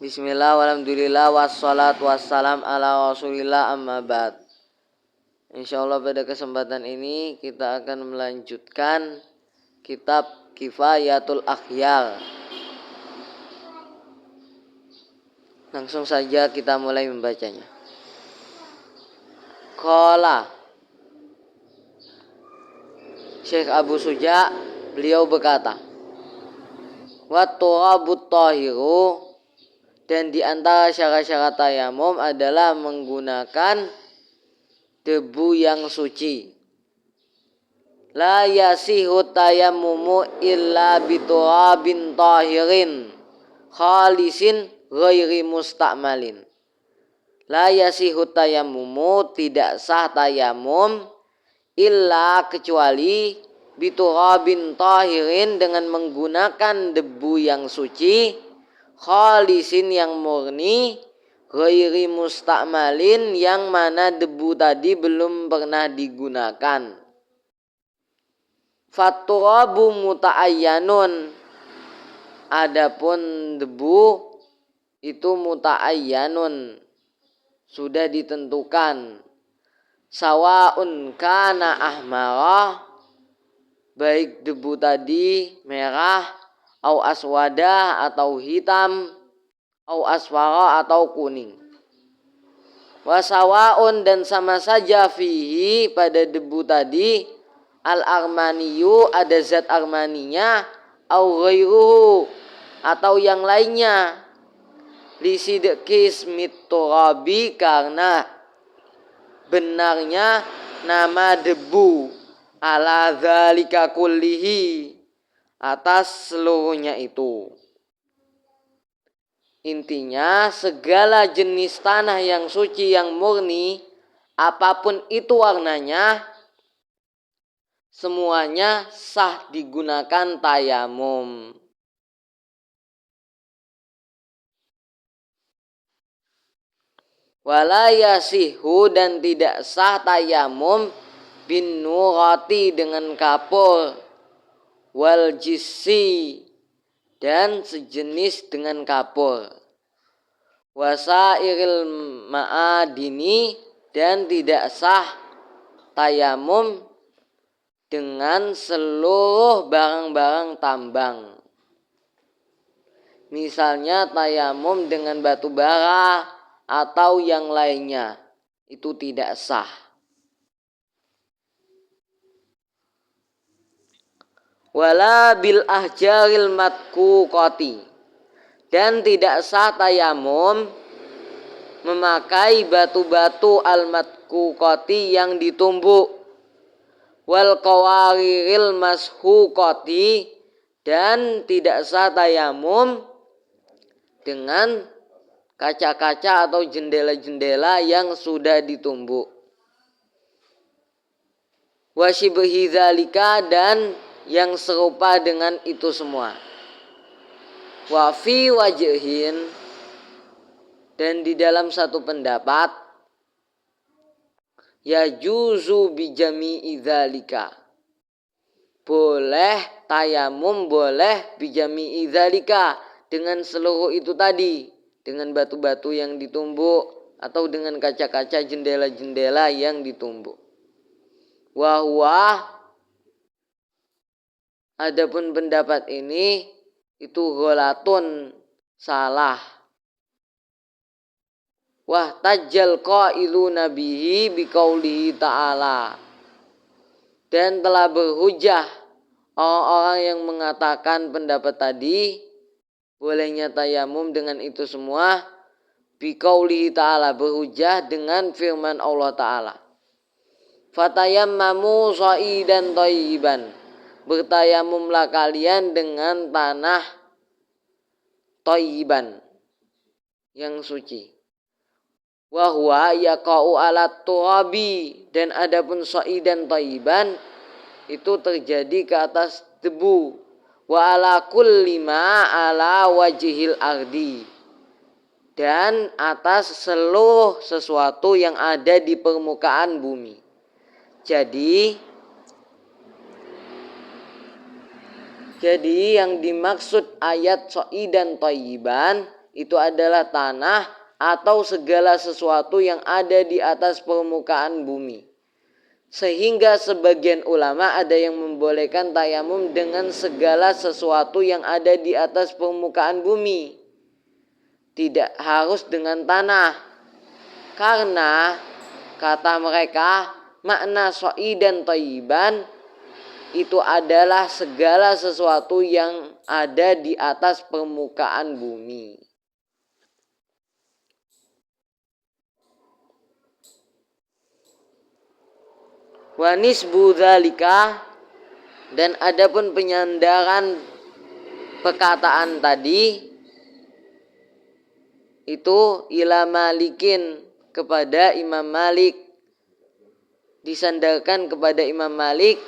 Bismillah, walhamdulillah, wassalatu wassalam ala rasulillah, amma ba'd. Insyaallah pada kesempatan ini kita akan melanjutkan kitab Kifayatul Akhyar. Langsung saja kita mulai membacanya. Qala Syekh Abu Suja, beliau berkata, wa turabut tahiru, dan di antara syarat-syarat tayamum adalah menggunakan debu yang suci. La yasihu tayammumu illa biturabin tahirin khalisin ghairi musta'malin. La yasihu tayammumu, tidak sah tayamum, illa kecuali biturabin tahirin, dengan menggunakan debu yang suci, khalisin yang murni, ghairi musta'malin yang mana debu tadi belum pernah digunakan. Faturabu muta'ayyanun, adapun debu itu muta'ayyanun, sudah ditentukan. Sawaun kana ahmarah, baik debu tadi merah, au aswada atau hitam, au aswara atau kuning. Wasawaun, dan sama saja, fihi pada debu tadi, al-armaniyu, ada zat armaninya, au ghairuhu atau yang lainnya, lisidqis miturabi, karena benarnya nama debu, ala dzalika kullihi, atas seluruhnya itu. Intinya segala jenis tanah yang suci yang murni, apapun itu warnanya, semuanya sah digunakan tayamum. Wala yasihu, dan tidak sah tayamum, bin nurati, dengan kapur, wal jisi, dan sejenis dengan kapur, wasairil ma'adini, dan tidak sah tayamum dengan seluruh barang-barang tambang. Misalnya tayamum dengan batu bara atau yang lainnya, itu tidak sah. Wala bil ahjaril matkuqati, dan tidak sah tayamum memakai batu-batu al-matkuqati yang ditumbuk, wal qawariril mashuqati, dan tidak sah tayamum dengan kaca-kaca atau jendela-jendela yang sudah ditumbuk. Wa shibhi dzalika, dan yang serupa dengan itu semua. Wa fi wajhin, dan di dalam satu pendapat, ya juzu bi jami'i dzalika, boleh tayamum, boleh bi jami'i dzalika, dengan seluruh itu tadi, dengan batu-batu yang ditumbuk atau dengan kaca-kaca jendela-jendela yang ditumbuk. Wa huwa, adapun pendapat ini itu ghalatun, salah. Wah tajjal qailuna bihi biqaulihi ta'ala, dan telah berhujah orang-orang yang mengatakan pendapat tadi, bolehnya tayamum dengan itu semua, biqaulihi ta'ala, berhujah dengan firman Allah Ta'ala, fatayammamu sha'idan thayyiban, bertayamumlah kalian dengan tanah thayyiban, yang suci. Wa huwa yaqa'u ala turabi, dan adapun sha'idan thayyiban itu terjadi ke atas debu, wa ala kulli ma ala wajhil ardi, dan atas seluruh sesuatu yang ada di permukaan bumi. Jadi yang dimaksud ayat sha'idan thayyiban itu adalah tanah atau segala sesuatu yang ada di atas permukaan bumi. Sehingga sebagian ulama ada yang membolehkan tayamum dengan segala sesuatu yang ada di atas permukaan bumi. Tidak harus dengan tanah. Karena kata mereka makna sha'idan thayyiban itu adalah segala sesuatu yang ada di atas permukaan bumi. Wa nisbu dzalika, dan adapun penyandaran perkataan tadi itu ila Malikin, kepada Imam Malik, disandarkan kepada Imam Malik,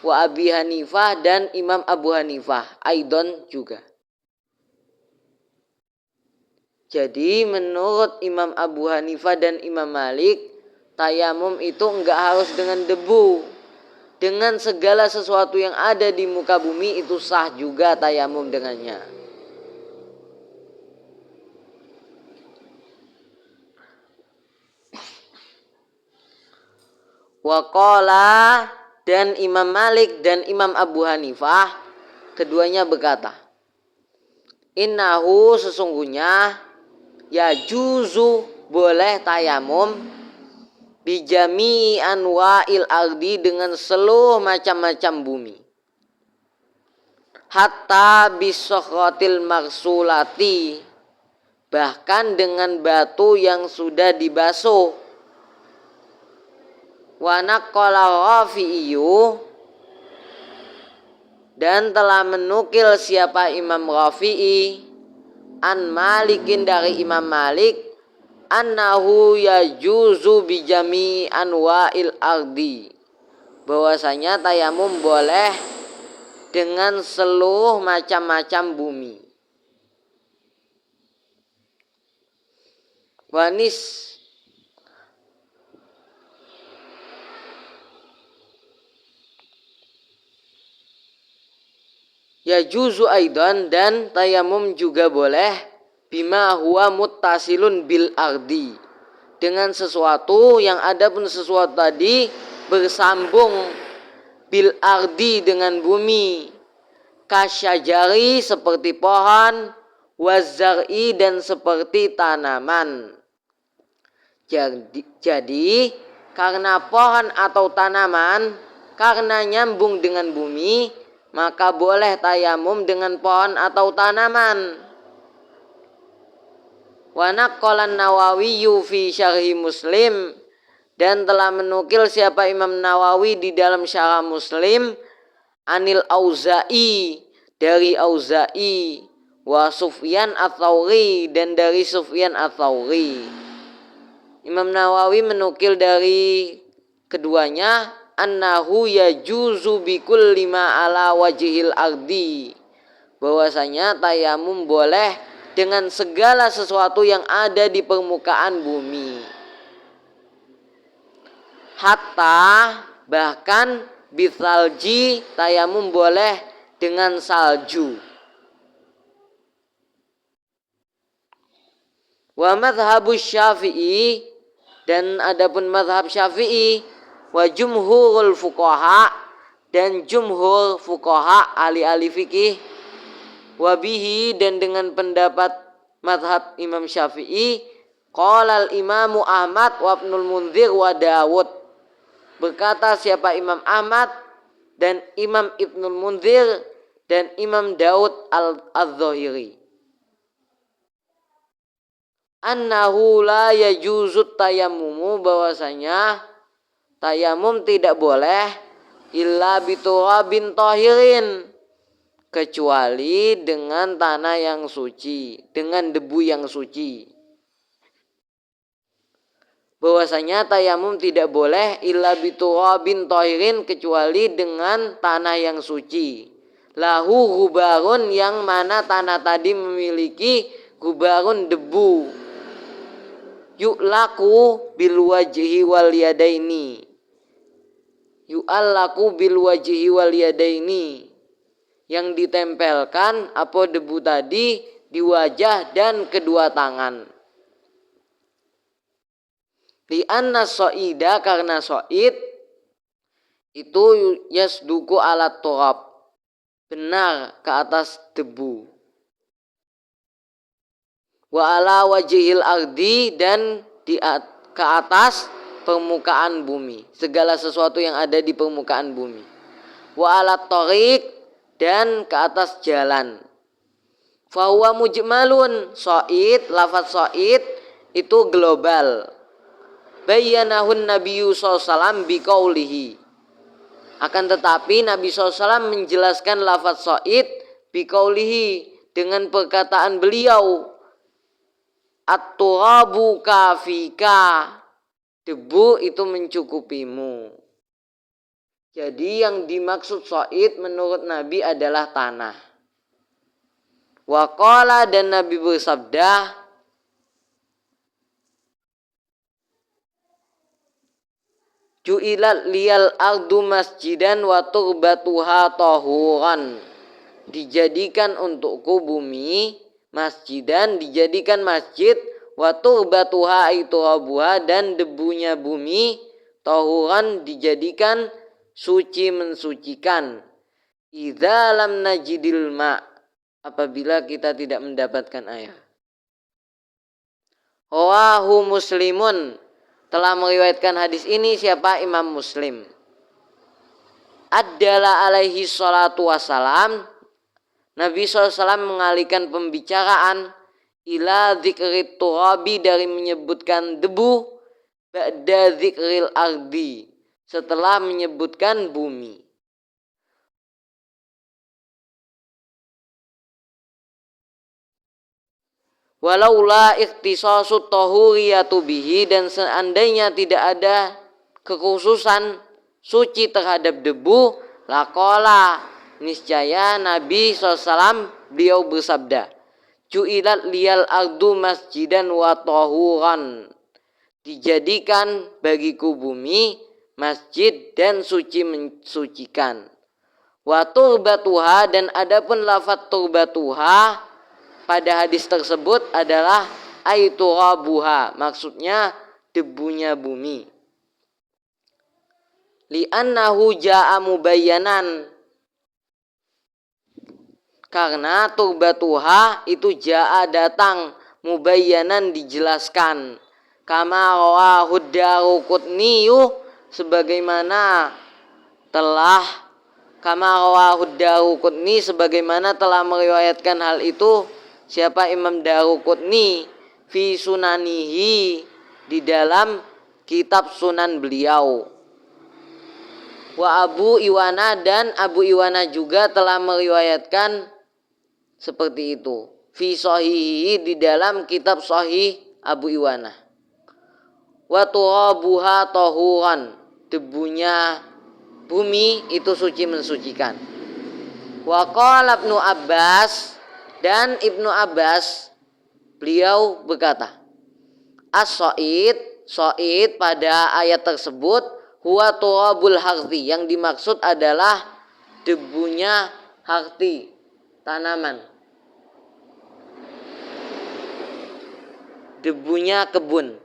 wa Abi Hanifah, dan Imam Abu Hanifah aidon juga. Jadi menurut Imam Abu Hanifah dan Imam Malik, tayamum itu enggak harus dengan debu. Dengan segala sesuatu yang ada di muka bumi itu sah juga tayamum dengannya. Waqala, dan Imam Malik dan Imam Abu Hanifah keduanya berkata, innahu, sesungguhnya, ya juzu, boleh tayamum, bijami anwa'il ardi, dengan seluruh macam-macam bumi, hatta bisokhratil marsulati, bahkan dengan batu yang sudah dibasuh. Wa naqala Rafi'iyu, dan telah menukil siapa Imam Rafi'i, an Malikin, dari Imam Malik, annahu yajuzu bijami anwa'il ardi, bahwasanya tayamum boleh dengan seluruh macam-macam bumi. Wanis, ya juzu aidan, dan tayamum juga boleh, bima huwa muttasilun bil ardi, dengan sesuatu yang ada pun sesuatu tadi bersambung bil ardi, dengan bumi, kasyajari, seperti pohon, wazar'i, dan seperti tanaman. Jadi karena pohon atau tanaman karena nyambung dengan bumi, maka boleh tayamum dengan pohon atau tanaman. Wa naqqala Nawawi fi syarhi Muslim, dan telah menukil siapa Imam Nawawi di dalam syarah Muslim, anil Auza'i, dari Auza'i, wa Sufyan ats-Tsauri, dan dari Sufyan ats-Tsauri. Imam Nawawi menukil dari keduanya, annahu yajuzu bikulli ma ala wajhil ardi, bahwasanya tayamum boleh dengan segala sesuatu yang ada di permukaan bumi. Hatta, bahkan bisalji, tayamum boleh dengan salju. Wa madhhabus Syafi'i, dan adapun madhab Syafi'i, wa jumhurul fuqaha, dan jumhur fuqaha ahli-ahli fikih, wa bihi, dan dengan pendapat madhab Imam Syafi'i, qala al-imamu Ahmad wa Ibnul Munzir wa Dawud, berkata siapa Imam Ahmad dan Imam Ibnul Munzir dan Imam Daud al-Zahiri, annahu la yajuzut tayammumu, bahwasanya tayamum tidak boleh illa biturabin tahirin, kecuali dengan tanah yang suci, dengan debu yang suci. Bahwasanya tayamum tidak boleh illa biturabin tahirin, kecuali dengan tanah yang suci. Lahu gubarun, yang mana tanah tadi memiliki gubarun, debu. Yu'laku bil wajhi wal yadaini, yu'allaku bil wajhi wal yadaini, yang ditempelkan apa debu tadi di wajah dan kedua tangan. Li'anna so'ida, karena so'id itu yasduku ala turab, benar ke atas debu. Wa ala wajihil ardi, dan ke atas permukaan bumi, segala sesuatu yang ada di permukaan bumi. Wa ala tariq, dan ke atas jalan. Fahuwa mujmalun, so'id, lafaz so'id itu global. Bayyanahun Nabiyyu SAW biqaulihi, akan tetapi Nabi SAW menjelaskan lafaz so'id biqaulihi, dengan perkataan beliau, at-turabu kafika, debu itu mencukupimu. Jadi yang dimaksud so'id menurut Nabi adalah tanah. Wa qala, dan Nabi bersabda, ju'ilat liyal ardu masjidan wa turbatuha tahuran, dijadikan untukku bumi masjidan, dijadikan masjid, wa turbatuha itu abuha, dan debunya bumi, tahuran dijadikan suci mensucikan. Idza lam najidil ma, apabila kita tidak mendapatkan air. Rawahu Muslimun, telah meriwayatkan hadis ini siapa? Imam Muslim. Adalah alaihi salatu wassalam, Nabi SAW mengalihkan pembicaraan ila dzikrit turabi, dari menyebutkan debu, ba'da dzikril ardi, setelah menyebutkan bumi. Walaula ikhtisasut tahuriyatu bihi, dan seandainya tidak ada kekhususan suci terhadap debu, laqala, niscaya Nabi SAW beliau bersabda, ju'ilat liyal ardu masjidan wa tahuran, dijadikan bagiku bumi masjid dan suci mensucikan. Wa turbatuha, dan adapun lafaz turbatuha pada hadis tersebut adalah aiturabuha, maksudnya debunya bumi. Li'annahu ja'a mubayyanan, karena turbatuha itu ja'a datang, mubayyanan dijelaskan. Kama rawahud Daruqutniyu, sebagaimana telah sebagaimana telah meriwayatkan hal itu siapa? Imam Daruqutni fi sunanihi, di dalam kitab sunan beliau. Wa Abu Iwana, dan Abu Iwana juga telah meriwayatkan seperti itu. Fi sahihi, di dalam kitab sahih Abu Iwana. Wa turabuha tahuran, debunya bumi itu suci mensucikan. Wa qala Ibnu Abbas, dan Ibnu Abbas beliau berkata, as-so'id, so'id pada ayat tersebut, huwa turabul harthi, yang dimaksud adalah debunya harthi, tanaman, debunya kebun.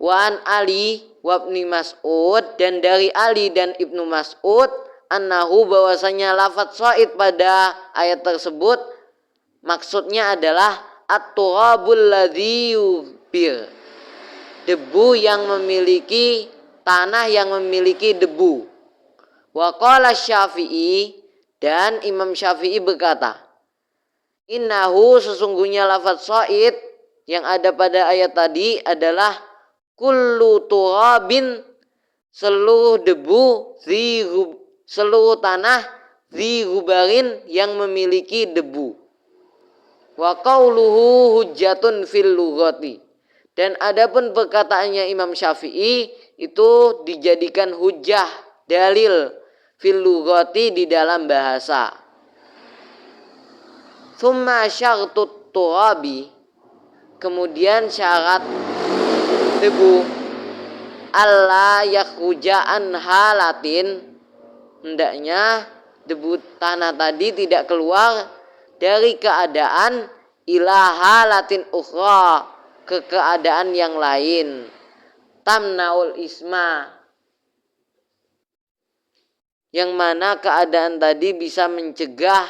Wan Ali wabni Mas'ud, dan dari Ali dan Ibnu Mas'ud, annahu, bahwasanya lafaz so'id pada ayat tersebut maksudnya adalah at-turabul ladzi yubir, debu yang memiliki, tanah yang memiliki debu. Wa qala Syafi'i, dan Imam Syafi'i berkata, innahu, sesungguhnya lafaz so'id yang ada pada ayat tadi adalah kullu turabin, seluruh debu, seluruh tanah, gubarin, yang memiliki debu. Wa qauluhu hujjatun fil lughati, dan adapun perkataannya Imam Syafi'i itu dijadikan hujjah, dalil, fil lughati, di dalam bahasa. Tsumma syartut turabi, kemudian syarat debu, alla yakhruja an halatin, hendaknya debu tanah tadi tidak keluar dari keadaan ilaha latin ukhra, ke keadaan yang lain, tamnaul isma, yang mana keadaan tadi bisa mencegah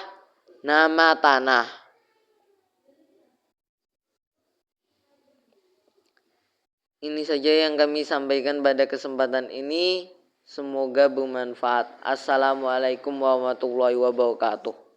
nama tanah. Ini saja yang kami sampaikan pada kesempatan ini. Semoga bermanfaat. Assalamualaikum warahmatullahi wabarakatuh.